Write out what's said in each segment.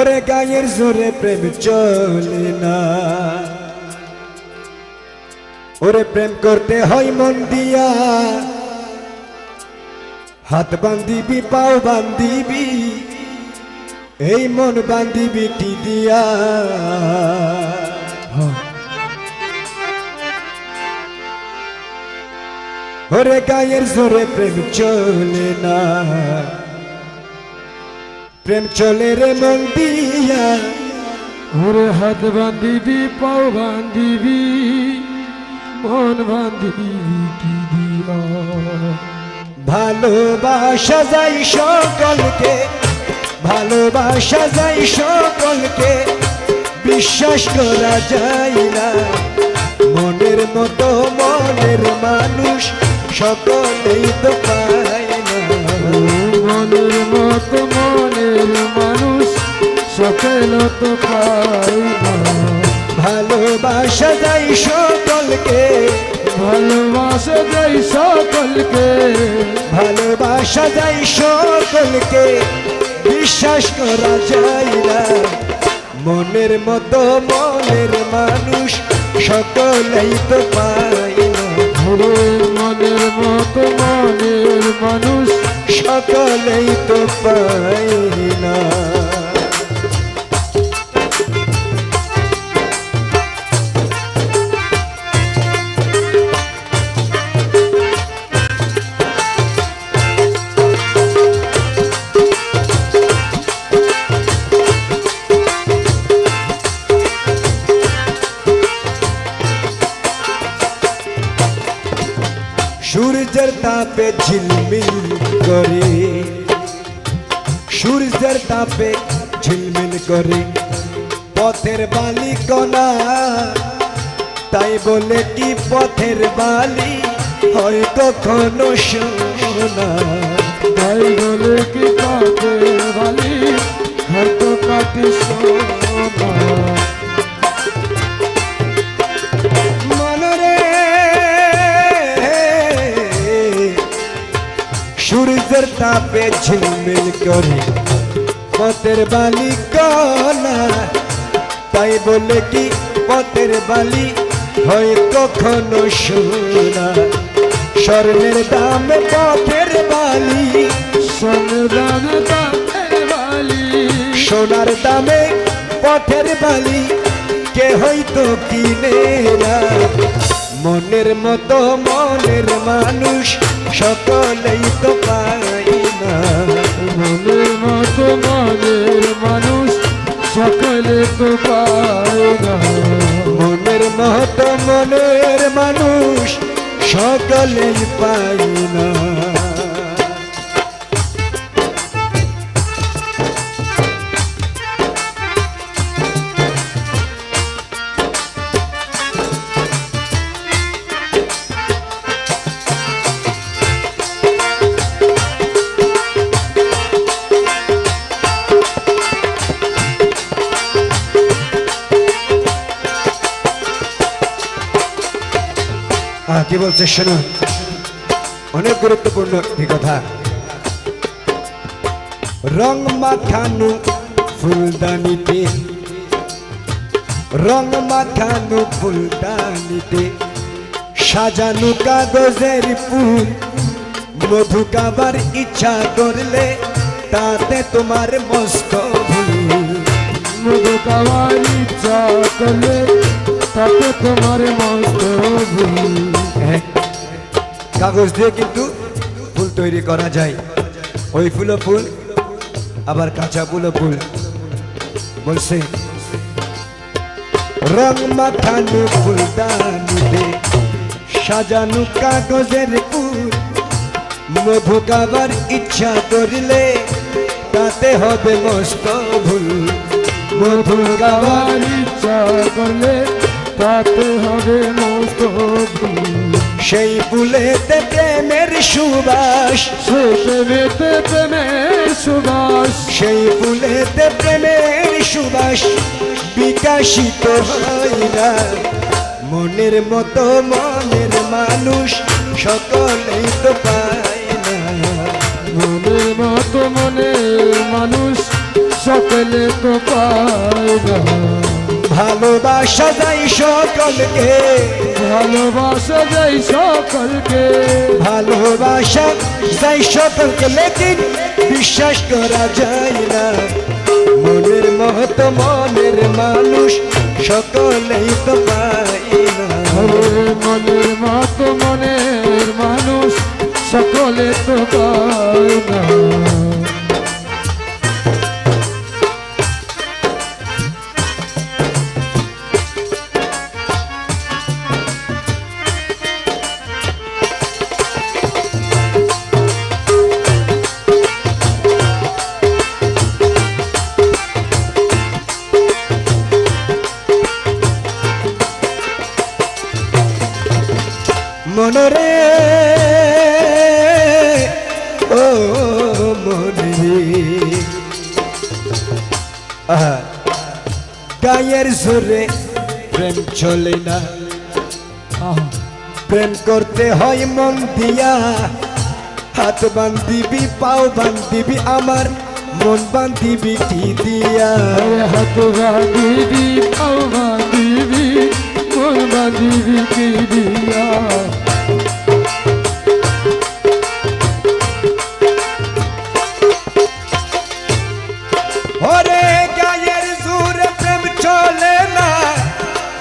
ওরে গায়ের জোরে প্রেম চলে না, ওরে প্রেম করতে হয় মন দিয়া, হাত বান্ধিবি পাও বান্ধিবি, এই মন বান্ধিবি কি দিয়া। ওরে গায়ের জোরে প্রেম চলে না, প্রেম চলে রে মন দিয়া, ওরে হাত বান্ধিবি পাও বান্ধিবি, মন বান্ধিবি কি দিয়া। ভালোবাসা যাই সকলকে, ভালোবাসা যাই সকলকে, বিশ্বাস করা যায় না, মনের মতো মনের মানুষ সকলেই তো পায় না। মনের মতো মনের মানুষ সকল তো পায় না। ভালোবাসা যাই সকলকে, ভালোবাসা যাই সকলকে, ভালোবাসা যাই সকলকে, বিশ্বাস করা যায় না, মনের মতো মনের মানুষ সকলেই তো পায় না। মনের মতো মনের মানুষ সকলেই তো পায় না। সূর্যের তাপে ঝিলমিল করে, সূর্যের তাপে ঝিলমিল করে পথের বালি কণা, তাই বলে কি পথের বালি হয় কখনো সোনা। তাই বলে কি পথের বালি হয়তো কাটে সোনা। সূর্যের তাপে ঝিলমিল করে পথের বালি কণা, তাই বলে কি পথের বালি হয় কখনো সোনা। স্বর্ণের দামে পথের বালি, সোনার দামে পথের বালি, সোনার দামে পথের বালি কে হয়তো কিনে না, মনের মতো মনের মানুষ সকলেই তো পায় না। মনের মতো মনের মানুষ সকলে তো পায় না। মনের মতো মনের মানুষ সকলেই পায় না। কি বলছে শোনো, অনেক গুরুত্বপূর্ণ একটি কথা। রং মাখানো ফুলদানিতে, রং মাখানো ফুলদানিতে সাজানো কাগজের ফুল, মধু খাবার ইচ্ছা করলে তাতে তোমার মস্ত ভুল। মধু খাবার ইচ্ছা করলে তাতে তোমার মস্ত ভুল। কাগজ দিয়ে কিন্তু ফুল তৈরি করা যায়, ওই ফুলও ফুল আবার কাঁচা ফুলও ফুল। বলছে রং মাখানো ফুলদানিতে সাজানো কাগজের ফুল, মধু খাবার ইচ্ছা করলে তাতে হবে মস্ত ভুল। মধু খাবার ইচ্ছা করলে তাতে হবে মস্ত ভুল। সেই ফুলেতে প্রেমের সুবাস, সেই প্রেমেতে প্রেমের সুবাস, সেই ফুলেতে প্রেমের সুবাস বিকাশিত হয় না, মনের মতো মনের মানুষ সকলেই তো পায় না। মনের মতো মনের মানুষ সকলে তো পায় না। ভালোবাসা যাই সকলকে, ভালোবাসা যাই সকলকে, ভালোবাসা যাই সকলকে, লেকিন বিশ্বাস করা যায় না। মনের মতো মনের মানুষ সকলেই তো পাই না। মনের মতো মনের মানুষ সকলে তো পায় না। মনরে ও মনরে, আহা, গায়ের জোরে প্রেম চলে না, প্রেম করতে হয় মন দিয়া। হাত বান্ধিবি পাও বান্ধিবি আমার মন বান্ধিবি কি দিয়া। হাত বাঁধিবি পাও বাঁধিবি মন বাঁধিবি কি দিয়া। ওরে গায়ের জোরে প্রেম চলে না,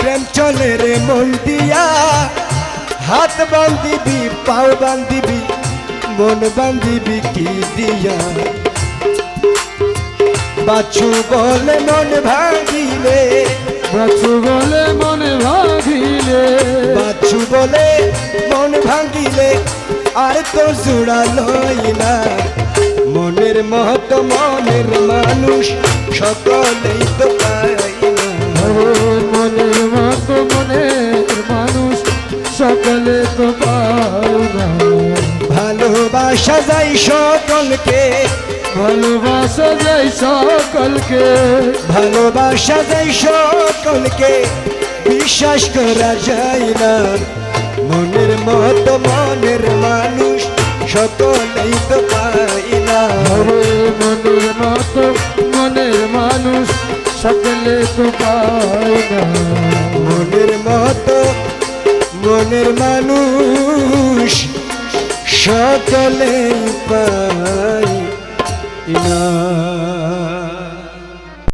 প্রেম চলে রে মন দিয়া। হাত বান্ধিবি পাও বান্ধিবি মন বান্ধিবি কি দিয়া। বাছু বলে মন ভাঙিলে, বাছু বলে মনে ভাগিলে, বাছু বলে মন ভাঙিলে আর তো জোড়ালই না। মনের মতো মনের মানুষ সকলেই তো পাই না। মনের মতো মনের মানুষ সকলে তো পায় না। ভালোবাসা যাই সকলকে, ভালোবাসা যাই সকলকে, ভালোবাসা যাই সকলকে, বিশ্বাস করা যায় না। মনের মতো মনের মানুষ সকলেই তো পাই না। মনের মতো মনের মানুষ সকলে তো পায় না। মনের মতো মনের মানুষ সকলেই পাই না।